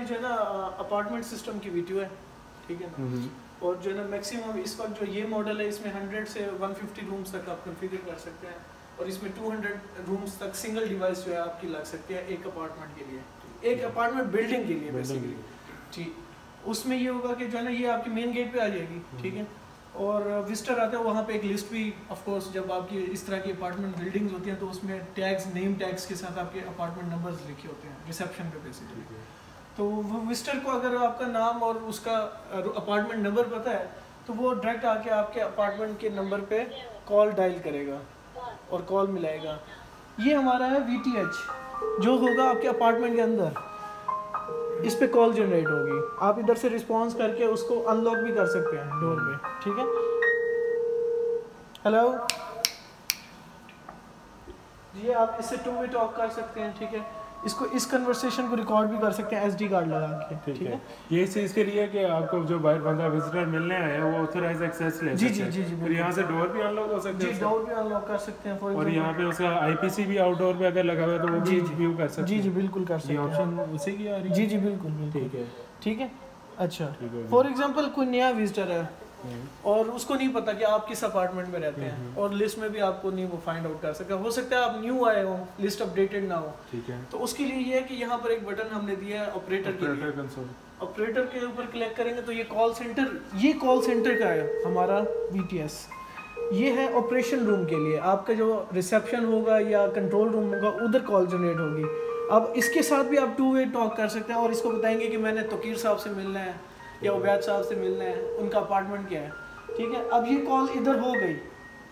जो है ना अपार्टमेंट सिस्टम की वीडियो है, ठीक है ना। और जो है ना मैक्सिमम इस वक्त जो ये मॉडल है इसमें 100 से 150 रूम्स तक आप कॉन्फ़िगर कर सकते हैं, और इसमें 200 रूम्स तक सिंगल डिवाइस जो है आपकी लग सकती है एक अपार्टमेंट के लिए, एक अपार्टमेंट बिल्डिंग के लिए बेसिकली। ठीक, उसमें ये होगा कि जो है ना ये आपकी मेन गेट पे आ जाएगी, ठीक है। और विजिटर आता है वहाँ पे एक लिस्ट भी, ऑफ कोर्स जब आपकी इस तरह की अपार्टमेंट बिल्डिंग्स होती हैं तो उसमें टैग्स, नेम टैग्स के साथ आपके अपार्टमेंट नंबर्स लिखे होते हैं रिसेप्शन पे बेसिकली। तो वो विजिटर को अगर आपका नाम और उसका अपार्टमेंट नंबर पता है तो वो डायरेक्ट आके आपके अपार्टमेंट के नंबर पे कॉल डायल करेगा और कॉल मिलाएगा। ये हमारा है VTH जो होगा आपके अपार्टमेंट के अंदर, इस पे कॉल जनरेट होगी। आप इधर से रिस्पॉन्स करके उसको अनलॉक भी कर सकते हैं डोर पे, ठीक है। हेलो जी, आप इससे 2 वे टॉक कर सकते हैं, ठीक है। इसको, इस कन्वर्सेशन को रिकॉर्ड भी कर सकते हैं SD कार्ड लगा के, ठीक है। ये इस चीज़ के लिए कि आपको जो बाहर बंदा विजिटर मिलने आया है वो ऑथराइज एक्सेस ले जी सकते हैं। जी जी जी, फिर यहाँ से डोर भी अनलॉक हो सकते हैं। जी, डोर भी अनलॉक कर सकते हैं। और यहाँ पे उसका IPC भी आउटडोर पे अगर लगा हुआ है तो वो भी व्यू कर सकते हैं। जी जी बिल्कुल कर सकते हैं। ये ऑप्शन उसी की आ रही है। जी जी बिल्कुल बिल्कुल, ठीक है ठीक है। अच्छा, फॉर एग्जांपल कोई नया विजिटर है और उसको नहीं पता कि आप किस अपार्टमेंट में रहते हैं, और लिस्ट में भी आपको नहीं वो फाइंड आउट कर सकता। हो सकता है आप न्यू आए हो, लिस्ट अपडेटेड ना हो, ठीक है। तो उसके लिए ये है कि यहाँ पर एक बटन हमने दिया है ऑपरेटर के लिए। ऑपरेटर के ऊपर क्लिक करेंगे तो ये कॉल सेंटर, ये कॉल सेंटर का है हमारा VTS। ये है ऑपरेशन रूम के लिए, आपका जो रिसेप्शन होगा या कंट्रोल रूम होगा उधर कॉल जनरेट होगी। अब इसके साथ भी आप 2 वे टॉक कर सकते हैं और इसको बताएंगे कि मैंने तोकीर साहब से मिलना है या उबैद साहब से मिलना है, उनका अपार्टमेंट क्या है, ठीक है। अब ये कॉल इधर हो गई,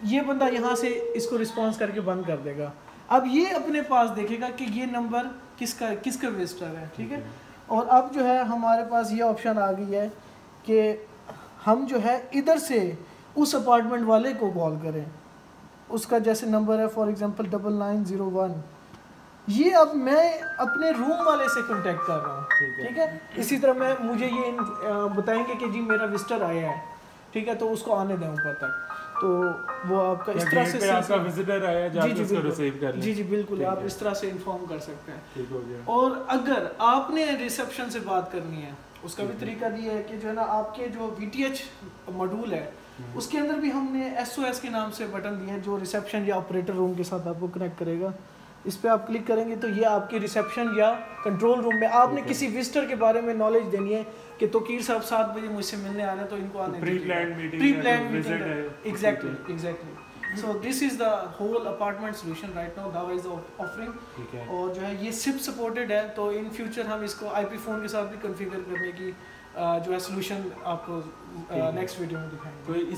ये बंदा यहाँ से इसको रिस्पॉन्स करके बंद कर देगा। अब ये अपने पास देखेगा कि ये नंबर किसका विजिटर है, ठीक है। और अब जो है हमारे पास ये ऑप्शन आ गई है कि हम जो है इधर से उस अपार्टमेंट वाले को कॉल करें, उसका जैसे नंबर है फॉर एग्जांपल 9901। ये अब मैं अपने रूम वाले से कांटेक्ट कर रहा हूँ, ठीक है। इसी तरह मुझे ये बताएंगे कि जी मेरा विजिटर आया है, ठीक है, तो उसको आने दें ऊपर तक। तो वो आपका इस तरह से आपका विजिटर आया, जाके उसको रिसीव कर लें। जी जी बिल्कुल, आप इस तरह से इन्फॉर्म कर सकते हैं। ठीक हो गया। और अगर आपने रिसेप्शन से बात करनी है, उसका भी तरीका दिया है कि जो है ना आपके जो VTH मॉड्यूल है उसके अंदर भी हमने SOS के नाम से बटन दिए हैं जो रिसेप्शन या ऑपरेटर रूम के साथ आपको कनेक्ट करेगा। इस पे आप क्लिक करेंगे तो ये आपके रिसेप्शन या कंट्रोल रूम में आपने किसी विजिटर के बारे में नॉलेज देनी है कि तोकीर साहब 7 बजे मुझसे मिलने आ रहे हैं तो इनको आने pre plan meeting. Exactly. So this is the whole apartment solution right now Dawa is offering. और जो है ये सिप सपोर्टेड है, तो इन फ्यूचर हम इसको IP फ़ोन के साथ भी कॉन्फ़िगर करने की जो है सॉल्यूशन आपको नेक्स्ट वीडियो में दिखाएंगे। तो इसके